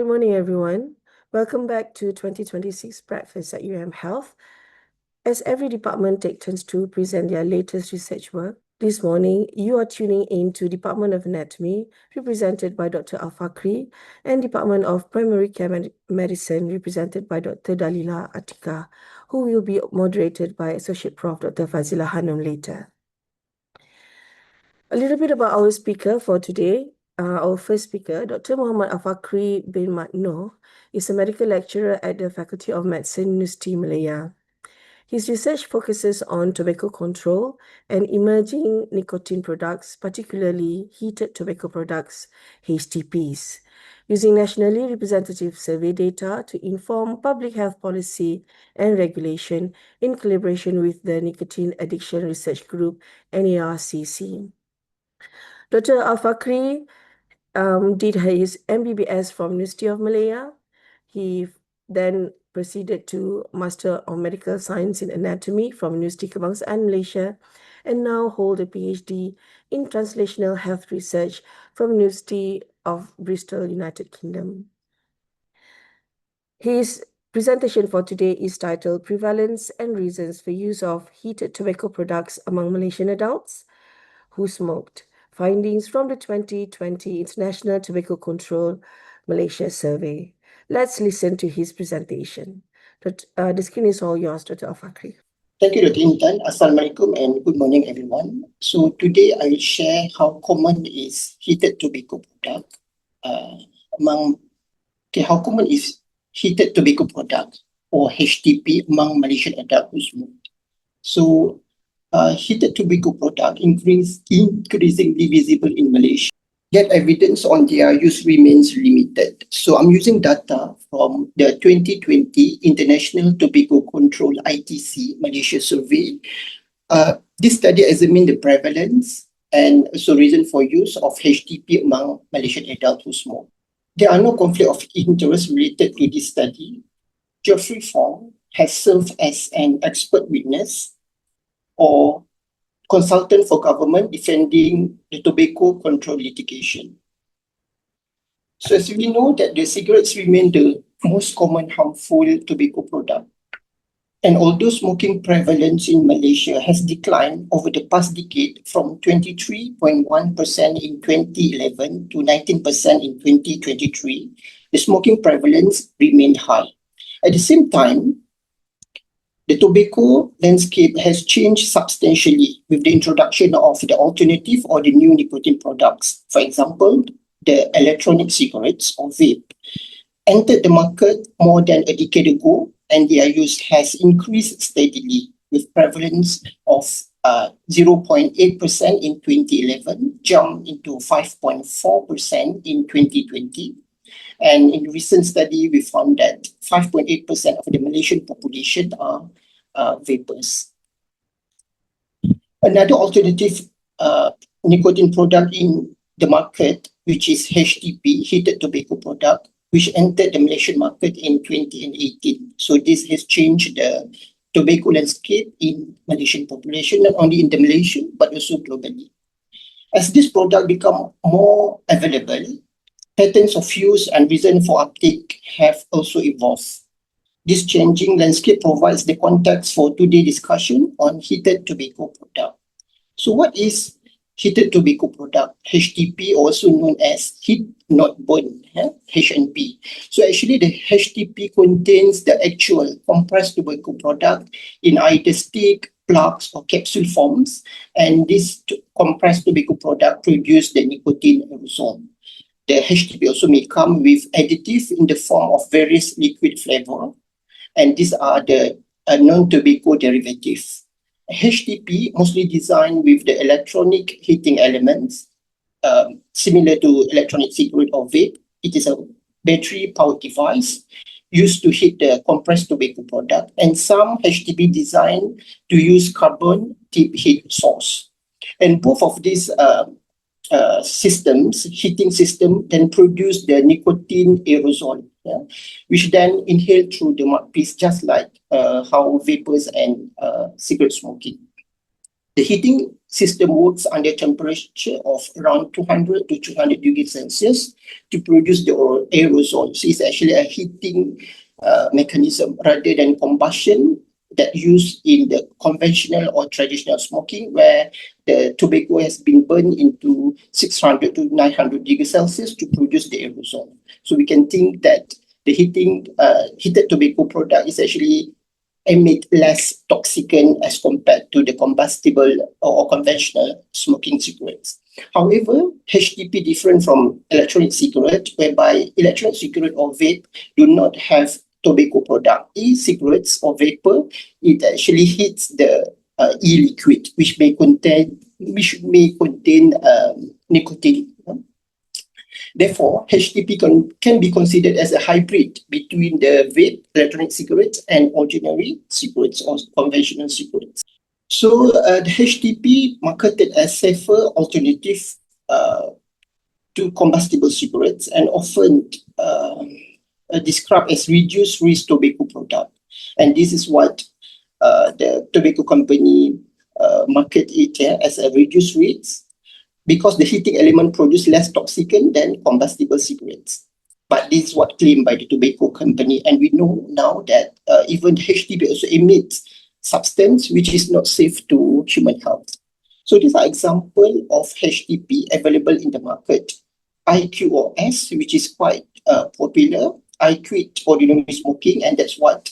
Good morning, everyone. Welcome back to 2026 Breakfast at UMHealth. As every department takes turns to present their latest research work, this morning you are tuning in to Department of Anatomy, represented by Dr. Alfakri, and Department of Primary Care Medicine, represented by Dr. Dalila Atika, who will be moderated by Associate Prof. Dr. Fazila Hanum later. A little bit about our speaker for today. Our first speaker, Dr. Muhammad Alfakri bin Matno, is a medical lecturer at the Faculty of Medicine, University Malaya. His research focuses on tobacco control and emerging nicotine products, particularly heated tobacco products, HTPs, using nationally representative survey data to inform public health policy and regulation in collaboration with the Nicotine Addiction Research Group, NARCC. Dr. Alfakri did his MBBS from University of Malaya. He then proceeded to Master of Medical Science in Anatomy from University Kebangsaan Malaysia, and now hold a PhD in Translational Health Research from University of Bristol, United Kingdom. His presentation for today is titled Prevalence and Reasons for Use of Heated Tobacco Products Among Malaysian Adults Who Smoked. Findings from the 2020 International Tobacco Control Malaysia Survey. Let's listen to his presentation. The screen is all yours, Dr. Alfakri. Thank you, Dr. Intan. Assalamualaikum and good morning, everyone. So today I will share how common is heated tobacco product how common is heated tobacco product or HTP among Malaysian adults who smoke. So heated tobacco product increasingly visible in Malaysia, yet evidence on their use remains limited. So I'm using data from the 2020 International Tobacco Control ITC Malaysia survey. This study examined the prevalence and also reason for use of HTP among Malaysian adults who smoke. There are no conflict of interest related to this study. Geoffrey Fong has served as an expert witness or consultant for government defending the tobacco control litigation. So as we know that the cigarettes remain the most common harmful tobacco product. And although smoking prevalence in Malaysia has declined over the past decade from 23.1% in 2011 to 19% in 2023, the smoking prevalence remained high. At the same time, the tobacco landscape has changed substantially with the introduction of the alternative or the new nicotine products. For example, the electronic cigarettes or vape entered the market more than a decade ago, and their use has increased steadily with prevalence of 0.8% in 2011, jumped into 5.4% in 2020. And in a recent study, we found that 5.8% of the Malaysian population are vapors. Another alternative nicotine product in the market, which is HTP, heated tobacco product, which entered the Malaysian market in 2018. So this has changed the tobacco landscape in Malaysian population, not only in the Malaysia, but also globally. As this product become more available, patterns of use and reason for uptake have also evolved. This changing landscape provides the context for today's discussion on heated tobacco product. So what is heated tobacco product? HTP, also known as heat not burn, HNP. So actually the HTP contains the actual compressed tobacco product in either stick, plugs or capsule forms, and this compressed tobacco product produces the nicotine aerosol. The HTP also may come with additives in the form of various liquid flavor, and these are the non-tobacco derivatives. HTP mostly designed with the electronic heating elements, similar to electronic cigarette or vape. It is a battery-powered device used to heat the compressed tobacco product, and some HTP designed to use carbon tip heat source. And both of these heating system, then produce the nicotine aerosol, which then inhaled through the mouthpiece, just like how vapors and cigarette smoking. The heating system works under temperature of around 200 to 200 degrees Celsius to produce the aerosol. So it's actually a heating mechanism rather than combustion that used in the conventional or traditional smoking, where the tobacco has been burned into 600 to 900 degrees Celsius to produce the aerosol. So we can think that the heated tobacco product is actually emit less toxicant as compared to the combustible or conventional smoking cigarettes. However, HTP different from electronic cigarette, whereby electronic cigarette or vape do not have tobacco product. E-cigarettes or vapor, it actually hits the e-liquid, which may contain nicotine. Therefore, HTP can be considered as a hybrid between the vape, electronic cigarettes, and ordinary cigarettes or conventional cigarettes. So the HTP marketed as safer alternative to combustible cigarettes and often described as reduced risk tobacco product. And this is what the tobacco company market it as a reduced risk, because the heating element produce less toxicant than combustible cigarettes. But this is what claimed by the tobacco company. And we know now that even HTP also emits substance which is not safe to human health. So these are examples of HTP available in the market. IQOS, which is quite popular. I quit ordinary smoking, and that's what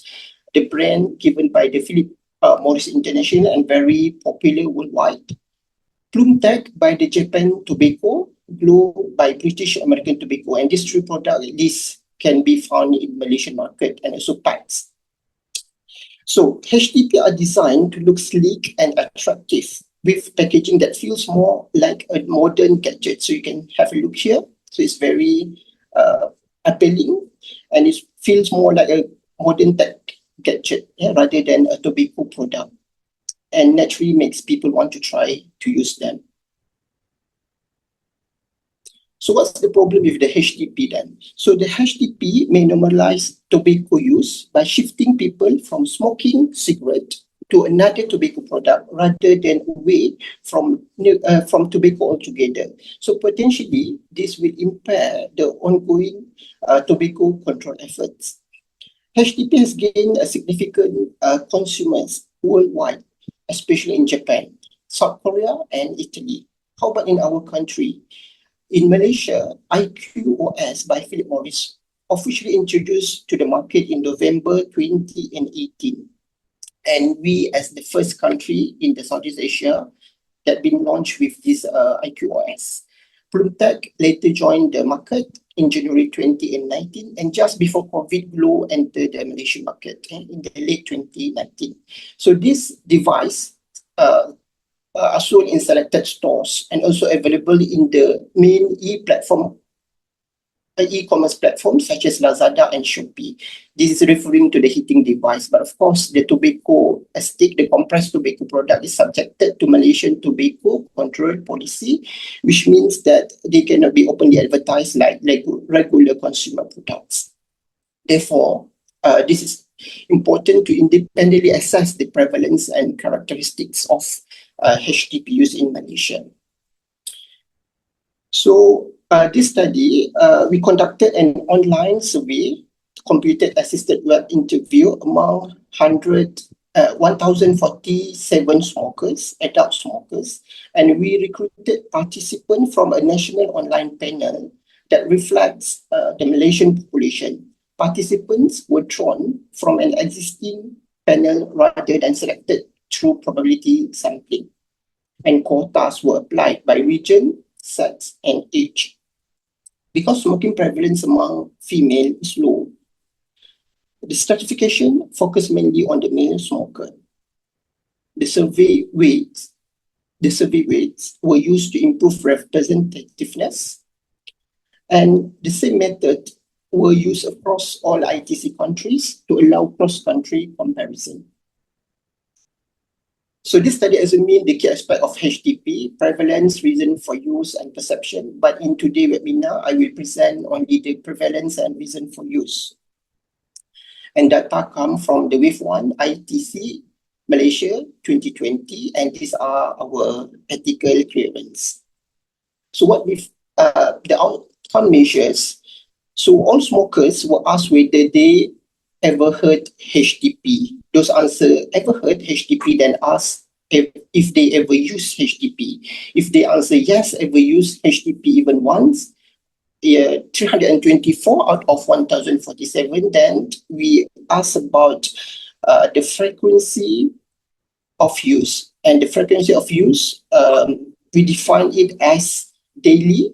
the brand given by the Philip Morris International and very popular worldwide. Plume Tech by the Japan Tobacco, Glow by British American Tobacco, and these three products list can be found in Malaysian market and also packs. So HTP are designed to look sleek and attractive with packaging that feels more like a modern gadget. So you can have a look here. So it's very appealing, and it feels more like a modern tech gadget rather than a tobacco product, and naturally makes people want to try to use them. So what's the problem with the HTP then? So the HTP may normalize tobacco use by shifting people from smoking cigarette to another tobacco product rather than away from tobacco altogether. So potentially, this will impair the ongoing tobacco control efforts. HTP has gained a significant consumers worldwide, especially in Japan, South Korea, and Italy. How about in our country? In Malaysia, IQOS by Philip Morris officially introduced to the market in November 2018. And we, as the first country in the Southeast Asia, that been launched with this IQOS. Plume Tech later joined the market in January 2019, and just before COVID, Glow entered the Malaysian market in the late 2019. So this device are sold in selected stores and also available in the main e-commerce platforms such as Lazada and Shopee. This is referring to the heating device, but of course the tobacco stick, the compressed tobacco product, is subjected to Malaysian tobacco control policy, which means that they cannot be openly advertised like regular consumer products. Therefore, this is important to independently assess the prevalence and characteristics of HTP use in Malaysia. So this study, we conducted an online survey, computer-assisted web interview among 1,047 smokers, adult smokers, and we recruited participants from a national online panel that reflects the Malaysian population. Participants were drawn from an existing panel rather than selected through probability sampling, and quotas were applied by region, sex, and age. Because smoking prevalence among female is low, the stratification focused mainly on the male smoker. The survey weights were used to improve representativeness, and the same method were used across all ITC countries to allow cross-country comparison. So this study examined the key aspect of HTP, prevalence, reason for use, and perception. But in today's webinar, I will present only the prevalence and reason for use. And data come from the Wave 1 ITC Malaysia 2020, and these are our ethical clearance. So what with the outcome measures, so all smokers were asked whether they ever heard HTP. Those answer ever heard HTP, then ask if they ever use HTP. If they answer yes, ever use HTP even once, 324 out of 1047, then we ask about the frequency of use. And the frequency of use, we define it as daily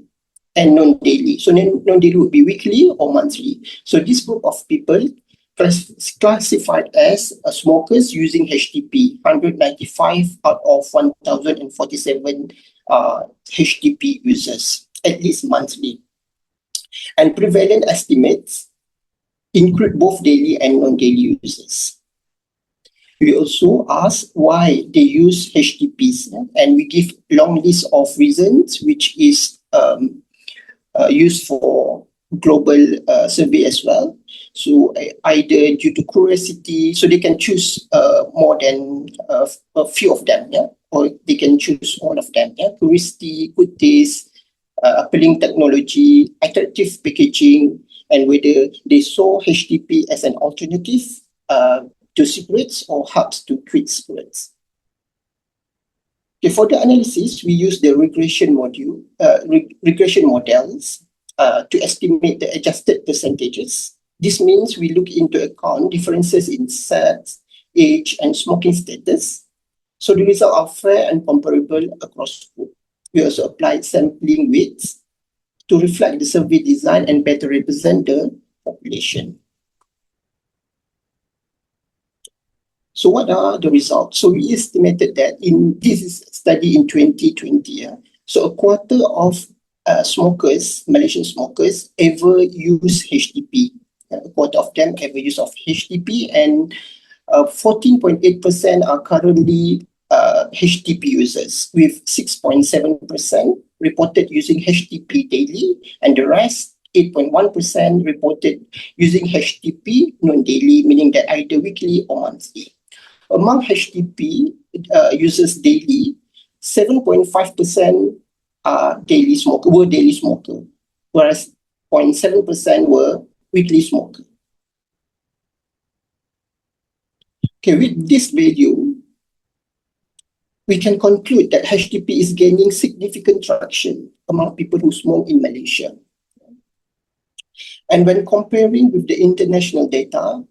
and non-daily. So non-daily would be weekly or monthly. So this group of people classified as smokers using HTP, 195 out of 1047 HTP users, at least monthly. And prevalent estimates include both daily and non-daily users. We also ask why they use HTPs, and we give long list of reasons, which is used for global survey as well. So either due to curiosity, so they can choose more than a few of them, or they can choose all of them. Curiosity, good taste, appealing technology, attractive packaging, and whether they saw HTP as an alternative to cigarettes or helps to quit cigarettes. Okay, for the analysis, we use the regression models to estimate the adjusted percentages. This means we look into account differences in sex, age, and smoking status. So the results are fair and comparable across groups. We also applied sampling weights to reflect the survey design and better represent the population. So what are the results? So we estimated that in this study in 2020, so a quarter of smokers, Malaysian smokers, ever use HTP. A quarter of them ever use of HTP, and 14.8% are currently HTP users, with 6.7% reported using HTP daily, and the rest, 8.1%, reported using HTP non-daily, meaning that either weekly or monthly. Among HTP users daily, 7.5% are daily smoker, whereas 0.7% were weekly smoker. Okay, with this value, we can conclude that HTP is gaining significant traction among people who smoke in Malaysia. And when comparing with the international data,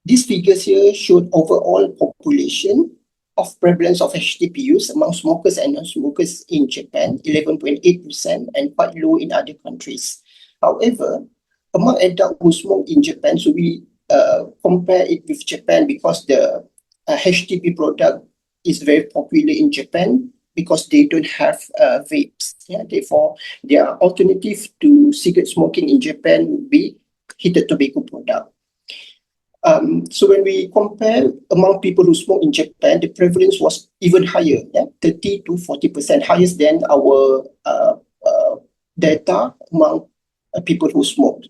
these figures here showed overall population of prevalence of HTP use among smokers and non-smokers in Japan, 11.8%, and quite low in other countries. However, among adults who smoke in Japan, so we compare it with Japan because the HTP product is very popular in Japan because they don't have vapes. Therefore, their alternative to cigarette smoking in Japan would be heated tobacco product. So when we compare among people who smoke in Japan, the prevalence was even higher, 30 to 40% higher than our data among people who smoked.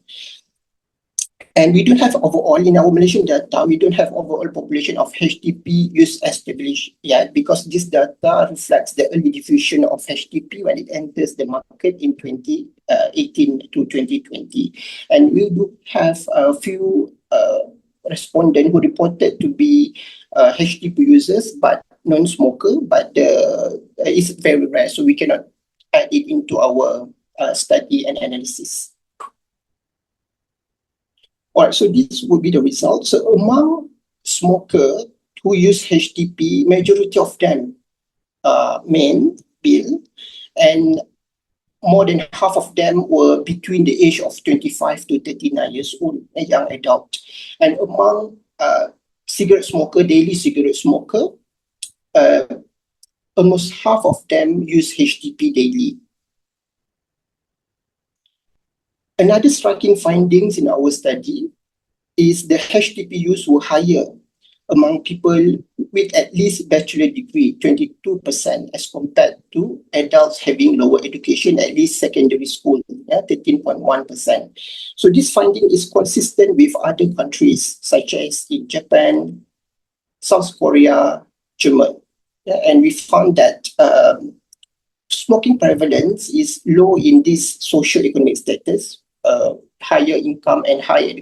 And we don't have overall, in our Malaysian data, we don't have overall population of HTP use established yet, because this data reflects the early diffusion of HTP when it enters the market in 2018 to 2020. And we do have a few respondents who reported to be HTP users but non-smoker, but it's very rare, so we cannot add it into our study and analysis. All right, so this would be the result. So among smokers who use HTP, majority of them are men, and more than half of them were between the age of 25 to 39 years old, a young adult. And among cigarette smoker, daily cigarette smoker, almost half of them use HTP daily. Another striking findings in our study is the HTP use were higher among people with at least bachelor degree, 22%, as compared to adults having lower education, at least secondary school, 13.1%. So this finding is consistent with other countries, such as in Japan, South Korea, Germany. Yeah, and we found that smoking prevalence is low in this socio-economic status, higher income and higher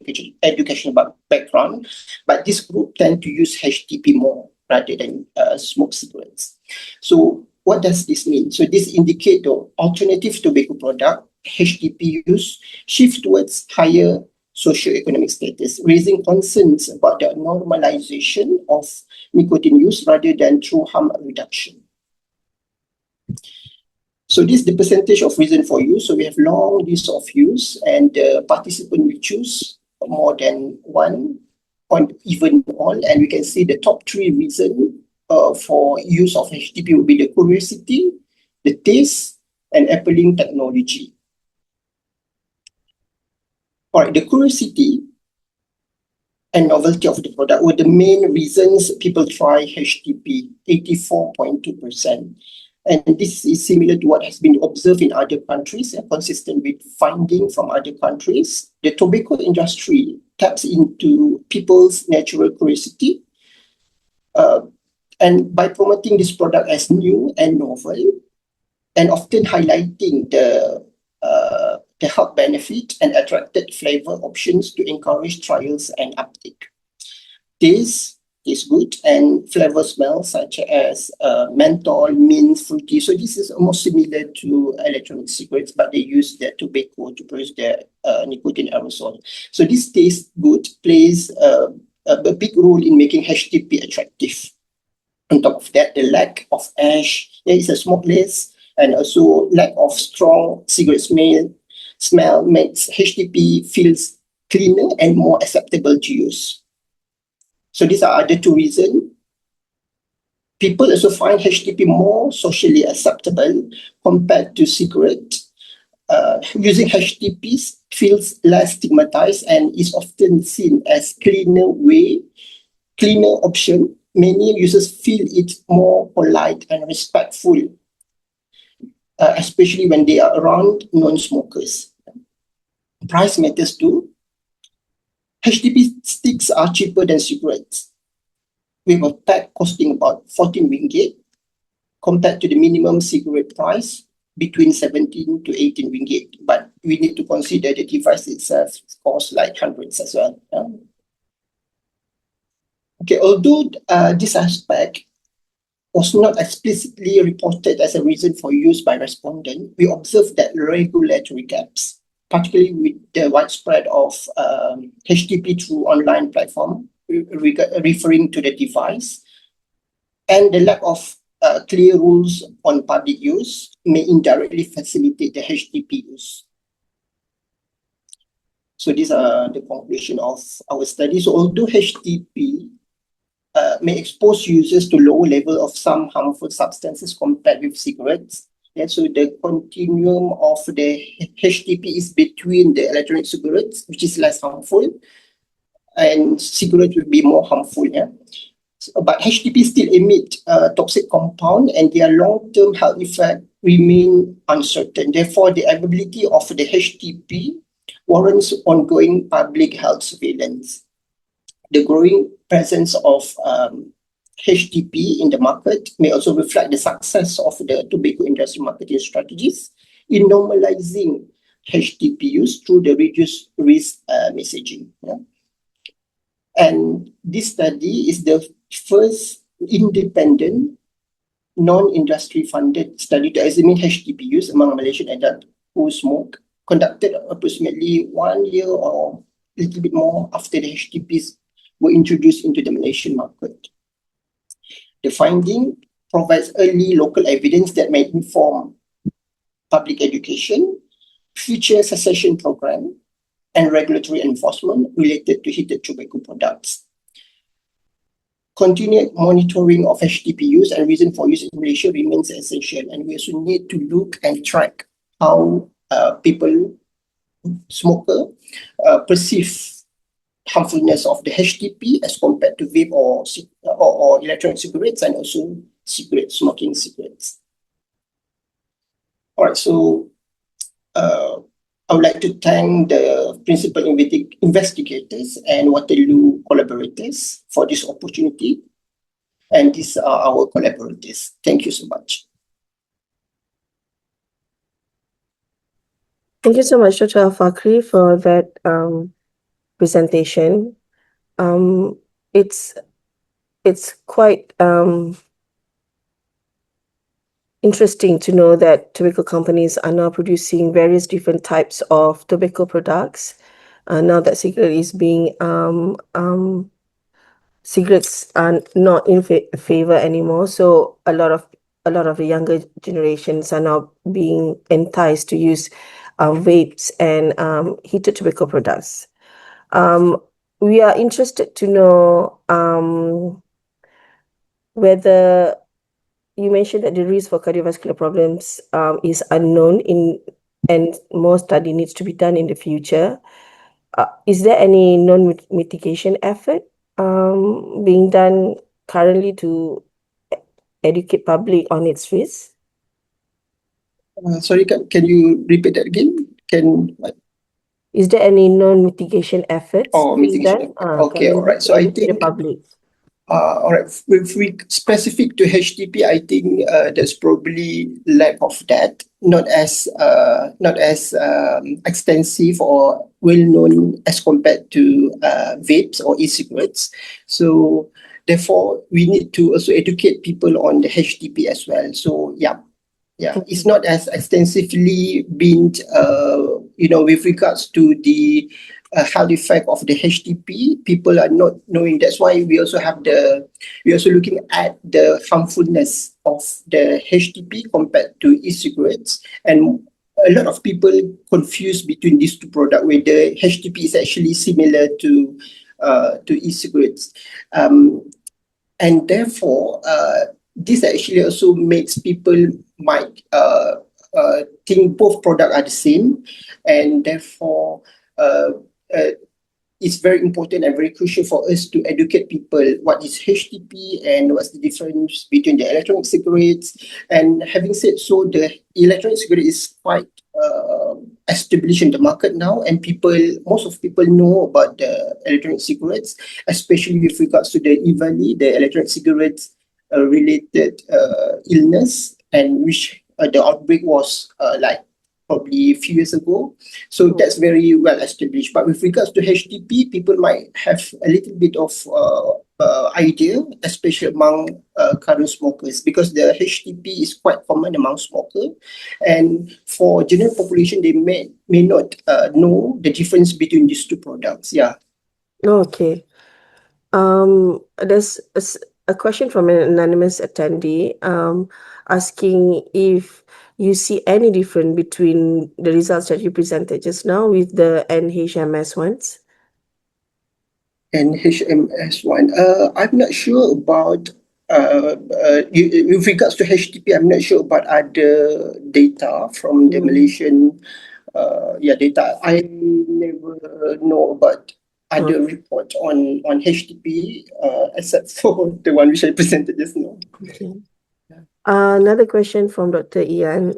education background, but this group tend to use HTP more rather than smoke cigarettes. So what does this mean? So this indicates the alternative tobacco product, HTP use, shift towards higher socio-economic status, raising concerns about the normalization of nicotine use rather than through harm reduction. So this is the percentage of reason for use. So we have long list of use, and the participant will choose more than one or even all. And we can see the top three reasons for use of HTP would be the curiosity, the taste, and appealing technology. All right, the curiosity and novelty of the product were the main reasons people try HTP, 84.2%. And this is similar to what has been observed in other countries and consistent with findings from other countries. The tobacco industry taps into people's natural curiosity, and by promoting this product as new and novel, and often highlighting the health benefit and attracted flavor options to encourage trials and uptake. Taste is good, and flavor smells such as menthol, mint, fruity. So this is almost similar to electronic cigarettes, but they use their tobacco to produce their nicotine aerosol. So this taste good plays a big role in making HTP attractive. On top of that, the lack of ash, is a smokeless, and also lack of strong cigarette smell makes HTP feels cleaner and more acceptable to use. So these are other two reasons. People also find HTP more socially acceptable compared to cigarette. Using HTP feels less stigmatized and is often seen as cleaner option. Many users feel it more polite and respectful, especially when they are around non-smokers. Price matters too. HTP sticks are cheaper than cigarettes, with a pack costing about 14 ringgit compared to the minimum cigarette price between 17 to 18 ringgit. But we need to consider the device itself costs like hundreds as well. Okay, although this aspect was not explicitly reported as a reason for use by respondents, we observed that regulatory gaps, particularly with the widespread of HTP through online platform, referring to the device, and the lack of clear rules on public use may indirectly facilitate the HTP use. So these are the conclusion of our study. So although HTP may expose users to lower level of some harmful substances compared with cigarettes, and so the continuum of the HTP is between the electronic cigarettes, which is less harmful, and cigarettes will be more harmful. But HTP still emit toxic compound, and their long-term health effect remain uncertain. Therefore, the availability of the HTP warrants ongoing public health surveillance. The growing presence of HTP in the market may also reflect the success of the tobacco industry marketing strategies in normalizing HTP use through the reduced risk messaging. And this study is the first independent, non-industry funded study to examine HTP use among Malaysian adults who smoke, conducted approximately 1 year or a little bit more after the HTPs were introduced into the Malaysian market. The finding provides early local evidence that may inform public education, future cessation program, and regulatory enforcement related to heated tobacco products. Continued monitoring of HTP use and reason for use in Malaysia remains essential, and we also need to look and track how smoker perceive harmfulness of the HTP as compared to vape or electronic cigarettes, and also smoking cigarettes. All right, so I would like to thank the principal investigators and Waterloo collaborators for this opportunity And these are our collaborators. Thank you so much. Thank you so much, Dr. Alfakri, for that presentation. It's quite interesting to know that tobacco companies are now producing various different types of tobacco products. Now that cigarettes are not in favor anymore, so a lot of the younger generations are now being enticed to use vapes and heated tobacco products. We are interested to know whether you mentioned that the risk for cardiovascular problems is unknown and more study needs to be done in the future. Is there any non-mitigation effort being done currently to educate public on its risks? Sorry, can you repeat that again? Is there any non-mitigation efforts being mitigation. done Okay, all currently right. to So I educate the think public? all right. If we specific to HTP, I think there's probably lack of that. Not as extensive or well known as compared to vapes or e-cigarettes. So therefore, we need to also educate people on the HTP as well. So yeah, it's not as extensively been, with regards to the health effect of the HTP. People are not knowing. That's why we're also looking at the harmfulness of the HTP compared to e-cigarettes. And a lot of people confuse between these two products, where the HTP is actually similar to e-cigarettes. And therefore, this actually also makes people might think both products are the same, and therefore it's very important and very crucial for us to educate people what is HTP and what's the difference between the electronic cigarettes. And having said so, the electronic cigarette is quite established in the market now, and most of people know about the electronic cigarettes, especially with regards to the EVALI, the electronic cigarettes related illness, and which the outbreak was like probably a few years ago. So that's very well established. But with regards to HTP, people might have a little bit of idea, especially among current smokers, because the HTP is quite common among smokers. And for general population, they may not know the difference between these two products. Yeah. Okay. There's a question from an anonymous attendee asking if you see any difference between the results that you presented just now with the NHMS ones. NHMS1. I'm not sure about with regards to HTP. I'm not sure about other data from the Malaysian data. I never know about other reports on HTP except for the one which I presented just now. Okay. Another question from Dr. Ian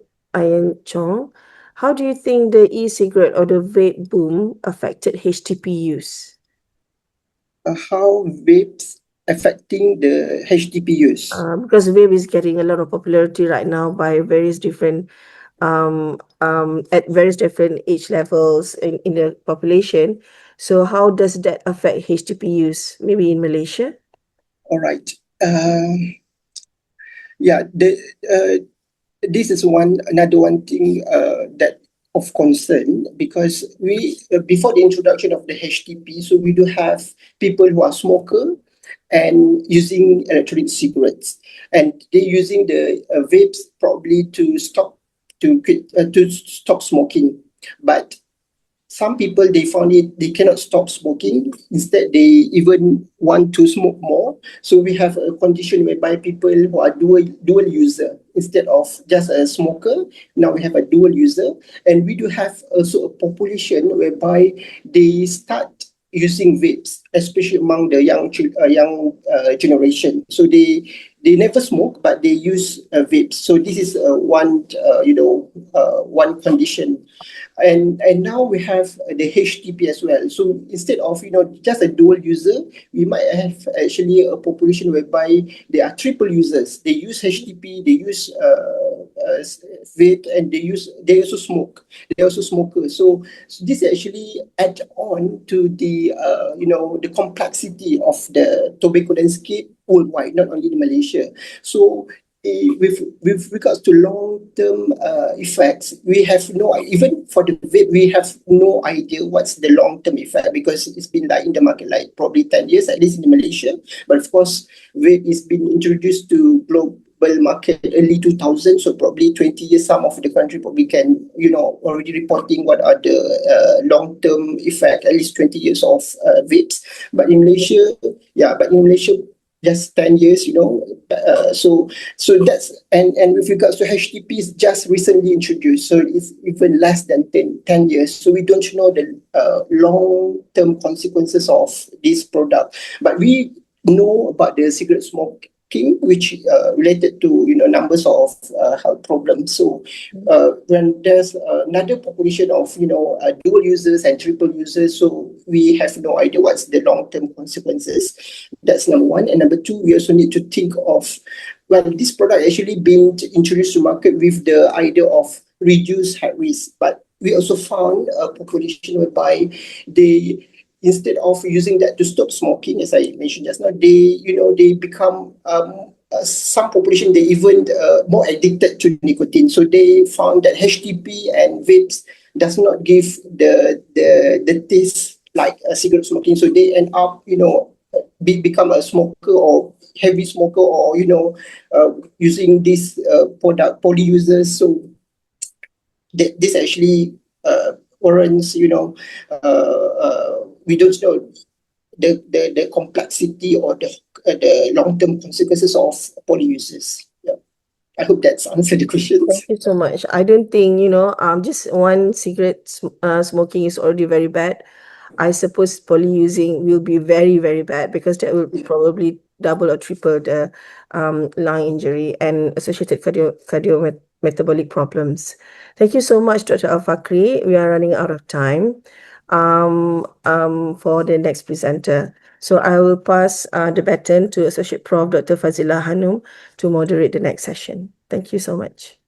Chong. How do you think the e-cigarette or the vape boom affected HTP use? How vapes affecting the HTP use? Because vape is getting a lot of popularity right now by various different at various different age levels in the population. So how does that affect HTP use, maybe in Malaysia? All right. This is another one thing that of concern, because we before the introduction of the HTP, so we do have people who are smoker and using electronic cigarettes, and they're using the vapes probably to stop smoking. But some people, they found it, they cannot stop smoking. Instead, they even want to smoke more. So we have a condition whereby people who are dual user, instead of just a smoker, now we have a dual user. And we do have also a population whereby they start using vapes, especially among the young generation. So they never smoke, but they use vapes. So this is one condition. And now we have the HTP as well. So instead of just a dual user, we might have actually a population whereby they are triple users. They use HTP, they use vape, and they also smoke. They also smokers. So this actually add on to the the complexity of the tobacco landscape worldwide, not only in Malaysia. So with regards to long-term effects, we have even for the vape, we have no idea what's the long-term effect, because it's been like in the market like probably 10 years, at least in Malaysia. But of course, vape is been introduced to global market early 2000, so probably 20 years, some of the country probably can already reporting what are the long-term effect, at least 20 years of vapes. But in Malaysia, just 10 years, so that's, and with regards to HTP, is just recently introduced, so it's even less than 10 years. So we don't know the long-term consequences of this product. But we know about the cigarette smoking, which related to numbers of health problems. So when there's another population of dual users and triple users, so we have no idea what's the long-term consequences. That's number one. And number two, we also need to think of, well, this product actually been introduced to market with the idea of reduced heart risk, but we also found a population whereby they, instead of using that to stop smoking, as I mentioned just now, they become some population, they even more addicted to nicotine. So they found that HTP and vapes does not give the taste like a cigarette smoking. So they end up become a smoker or heavy smoker, or using this product poly users. So this actually warrants we don't know the complexity or the long-term consequences of poly users. Yeah. I hope that's answered the questions. Thank you so much. I don't think, just one cigarette smoking is already very bad. I suppose poly using will be very, very bad, because that will probably double or triple the lung injury and associated metabolic problems. Thank you so much, Dr. Alfakri. We are running out of time for the next presenter. So I will pass the baton to Associate Prof. Dr. Fazila Hanum to moderate the next session. Thank you so much.